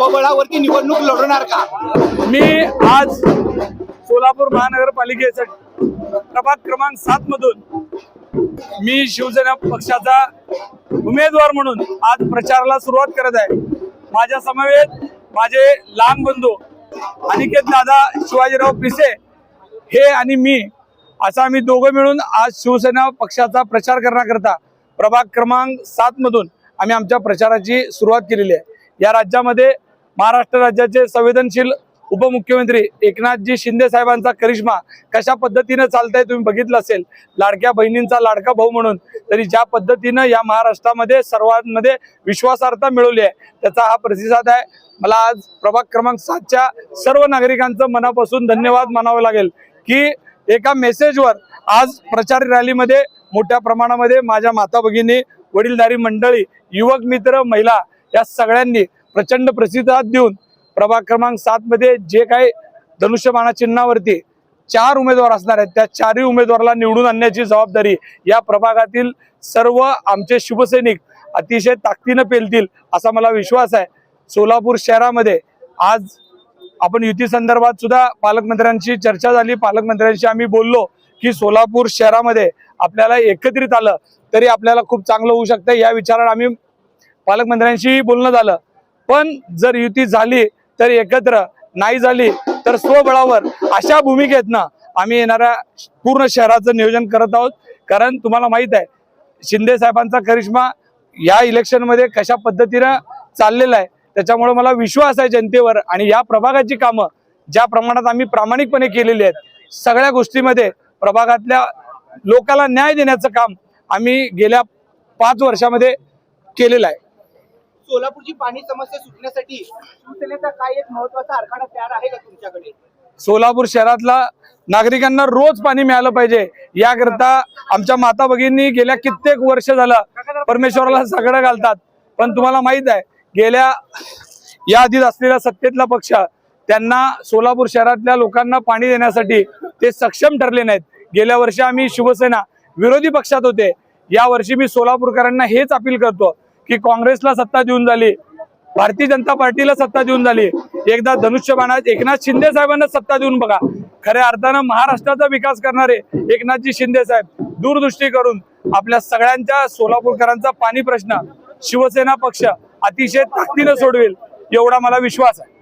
स्वबळावरती निवडणूक लढवणार का? मी आज सोलापूर महानगरपालिकेसाठी प्रभाग क्रमांक 7 मधून मी शिवसेना पक्षाचा उमेदवार म्हणून आज प्रचाराला सुरुवात करत आहे। माझ्या समवेत माझे लहान बंधू अनिकेत दादा शिवाजीराव पिसे हे आणि मी असा आम्ही दोघं मिळून आज शिवसेना पक्षाचा प्रचार करण्याकरता प्रभाग क्रमांक 7 मधून आम्ही आमच्या प्रचाराची सुरुवात केलेली आहे। या राज्यामध्ये महाराष्ट्र राज्याचे संवेदनशील उपमुख्यमंत्री एकनाथजी शिंदे साहेबांचा करिश्मा कशा पद्धतीने चालतंय तुम्ही बघितलं असेल। लाडक्या बहिणींचा लाडका भाऊ म्हणून तरी ज्या पद्धतीने या महाराष्ट्रामध्ये सर्वांमध्ये विश्वासार्हता मिळवली आहे त्याचा हा प्रतिसाद आहे। मला आज प्रभाग क्रमांक 7च्या सर्व नागरिकांचं मनापासून धन्यवाद मानावं लागेल की एका मेसेजवर आज प्रचार रॅलीमध्ये मोठ्या प्रमाणामध्ये माझ्या माता भगिनी, वडीलधारी मंडळी, युवक मित्र, महिला या सगळ्यांनी प्रचंड प्रतिसाद देऊन प्रभाग क्रमांक 7 मध्ये जे काही धनुष्यबाणा चिन्हावरती 4 उमेदवार असणार आहेत त्या 4ही उमेदवाराला निवडून आणण्याची जबाबदारी या प्रभागातील सर्व आमचे शिवसैनिक अतिशय ताकदीने पेलतील असा मला विश्वास आहे। सोलापूर शहरामध्ये आज आपण युती संदर्भात सुद्धा पालकमंत्र्यांची चर्चा झाली। पालकमंत्र्यांशी आम्ही बोललो की सोलापूर शहरामध्ये आपल्याला एकत्रित आलं तरी आपल्याला खूप चांगलं होऊ शकतं या विचाराने आम्ही पालकमंत्र्यांशी बोलणं झालं। पण जर युती झाली तर एकत्र, नाही झाली तर स्वबळावर अशा भूमिकेतनं आम्ही येणाऱ्या पूर्ण शहराचं नियोजन करत आहोत। कारण तुम्हाला माहित आहे शिंदे साहेबांचा करिश्मा या इलेक्शनमध्ये कशा पद्धतीनं चाललेला आहे त्याच्यामुळे मला विश्वास आहे जनतेवर आणि या प्रभागाची कामं ज्या प्रमाणात आम्ही प्रामाणिकपणे केलेली आहेत सगळ्या गोष्टीमध्ये प्रभागातल्या लोकांना न्याय देण्याचं काम आम्ही गेल्या 5 वर्षामध्ये केलेलं आहे। सोलापूरची पाणी समस्या सुटण्यासाठी शिवसेनेचा काय एक महत्त्वाचा आराखडा तयार आहे का तुमच्याकडे? सोलापूर शहरातला नागरिकांना रोज पाणी मिळालं पाहिजे याकरता आमच्या माता भगिनी गेल्या कित्येक वर्ष झालं परमेश्वराला सगळं घालतात। पण तुम्हाला माहित आहे गेल्या या आधीच असलेला सत्तेतला पक्ष त्यांना सोलापूर शहरातल्या लोकांना पाणी देण्यासाठी ते सक्षम ठरले नाहीत। गेल्या वर्षी आम्ही शिवसेना विरोधी पक्षात होते, या वर्षी मी सोलापूरकरांना हेच अपील करतो की काँग्रेसला सत्ता देऊन झाली, भारतीय जनता पार्टीला सत्ता देऊन झाली, एकदा धनुष्यबाणात एकनाथ शिंदे साहेबांना सत्ता देऊन बघा। खऱ्या अर्थानं महाराष्ट्राचा विकास करणारे एकनाथजी शिंदे साहेब दूरदृष्टी करून आपल्या सगळ्यांच्या सोलापूरकरांचा पाणी प्रश्न शिवसेना पक्ष अतिशय ताकदीने सोडवेल एवढा मला विश्वास आहे।